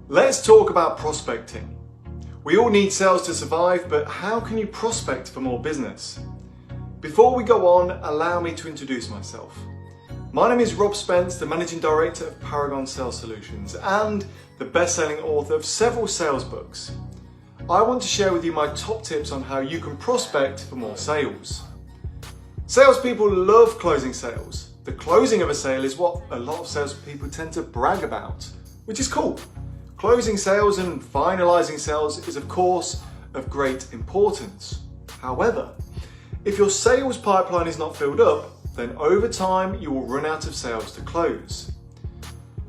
Let's talk about prospecting. We all need sales to survive, but how can you prospect for more business? Before we go on, allow me to introduce myself. My name is Rob Spence, the Managing Director of Paragon Sales Solutions and the best-selling author of several sales books. I want to share with you my top tips on how you can prospect for more sales. Salespeople love closing sales. The closing of a sale is what a lot of salespeople tend to brag about, which is cool. Closing sales and finalizing sales is of course of great importance. However, if your sales pipeline is not filled up, then over time you will run out of sales to close.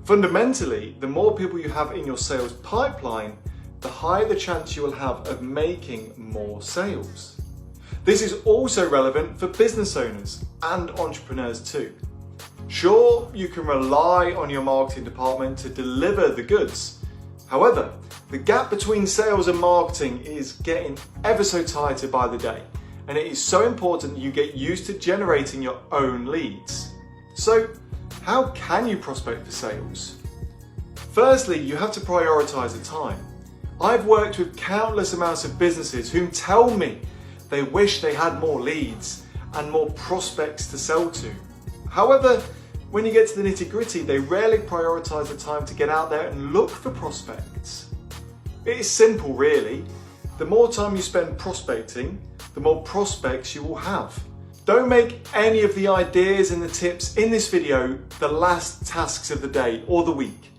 Fundamentally, the more people you have in your sales pipeline, the higher the chance you will have of making more sales. This is also relevant for business owners and entrepreneurs too. Sure, you can rely on your marketing department to deliver the goods. However, the gap between sales and marketing is getting ever so tighter by the day, and it is so important you get used to generating your own leads. So, how can you prospect for sales? Firstly, you have to prioritize the time. I've worked with countless amounts of businesses who tell me they wish they had more leads and more prospects to sell to. However, when you get to the nitty-gritty, they rarely prioritize the time to get out there and look for prospects. It is simple really. The more time you spend prospecting, the more prospects you will have. Don't make any of the ideas and the tips in this video the last tasks of the day or the week.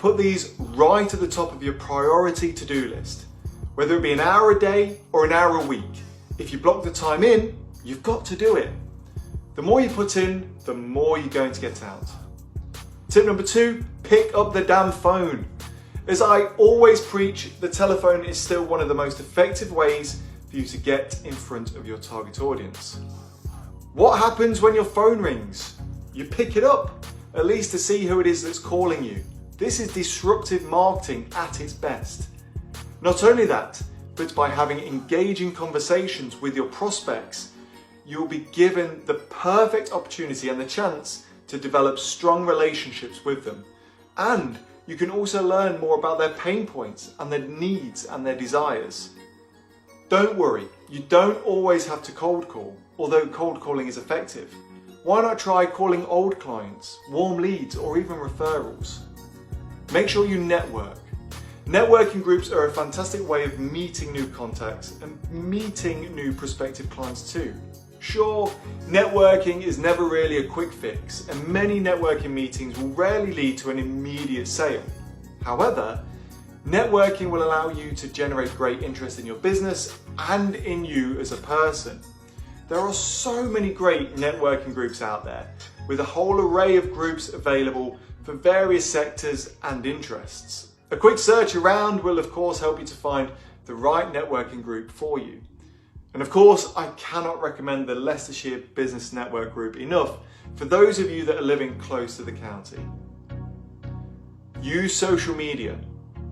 Put these right at the top of your priority to-do list, whether it be an hour a day or an hour a week. If you block the time in, you've got to do it. The more you put in, the more you're going to get out. Tip number 2, pick up the damn phone. As I always preach, the telephone is still one of the most effective ways for you to get in front of your target audience. What happens when your phone rings? You pick it up, at least to see who it is that's calling you. This is disruptive marketing at its best. Not only that, but by having engaging conversations with your prospects, you will be given the perfect opportunity and the chance to develop strong relationships with them. And you can also learn more about their pain points and their needs and their desires. Don't worry, you don't always have to cold call, although cold calling is effective. Why not try calling old clients, warm leads, or even referrals? Make sure you network. Networking groups are a fantastic way of meeting new contacts and meeting new prospective clients too. Sure, networking is never really a quick fix, and many networking meetings will rarely lead to an immediate sale. However, networking will allow you to generate great interest in your business and in you as a person. There are so many great networking groups out there, with a whole array of groups available for various sectors and interests. A quick search around will of course help you to find the right networking group for you. And of course, I cannot recommend the Leicestershire Business Network Group enough for those of you that are living close to the county. Use social media.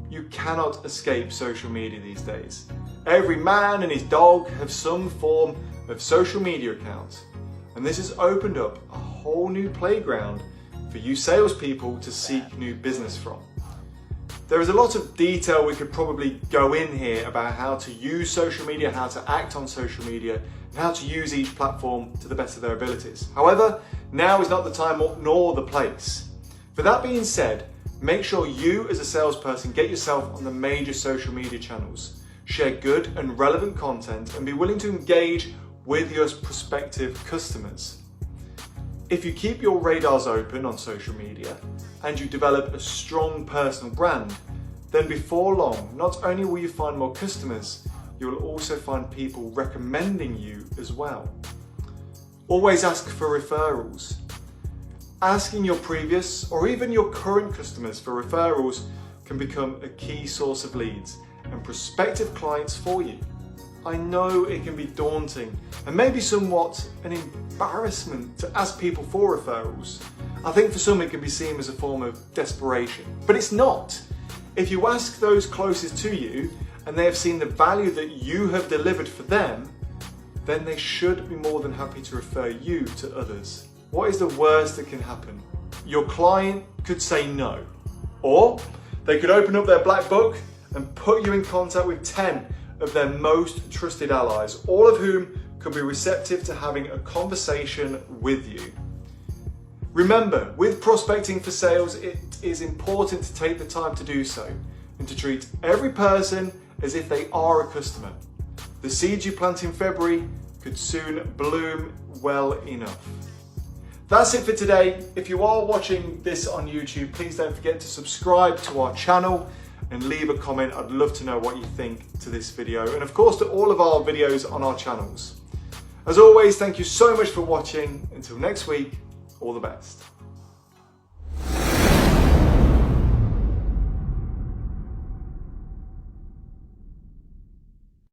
You cannot escape social media these days. Every man and his dog have some form of social media account, and this has opened up a whole new playground for you salespeople to seek new business from. There is a lot of detail we could probably go in here about how to use social media, how to act on social media, and how to use each platform to the best of their abilities. However, now is not the time nor the place. For that being said, make sure you as a salesperson get yourself on the major social media channels, share good and relevant content, and be willing to engage with your prospective customers. If you keep your radars open on social media and you develop a strong personal brand, then before long, not only will you find more customers, you will also find people recommending you as well. Always ask for referrals. Asking your previous or even your current customers for referrals can become a key source of leads and prospective clients for you. I know it can be daunting and maybe somewhat an embarrassment to ask people for referrals. I think for some it can be seen as a form of desperation, but it's not. If you ask those closest to you and they have seen the value that you have delivered for them, then they should be more than happy to refer you to others. What is the worst that can happen? Your client could say no, or They could open up their black book and put you in contact with 10 of their most trusted allies, all of whom could be receptive to having a conversation with you. Remember, with prospecting for sales, it is important to take the time to do so and to treat every person as if they are a customer. The seeds you plant in February could soon bloom well enough. That's it for today. If you are watching this on YouTube, please don't forget to subscribe to our channel and leave a comment. I'd love to know what you think to this video, and of course to all of our videos on our channels. As always, thank you so much for watching. Until next week, all the best.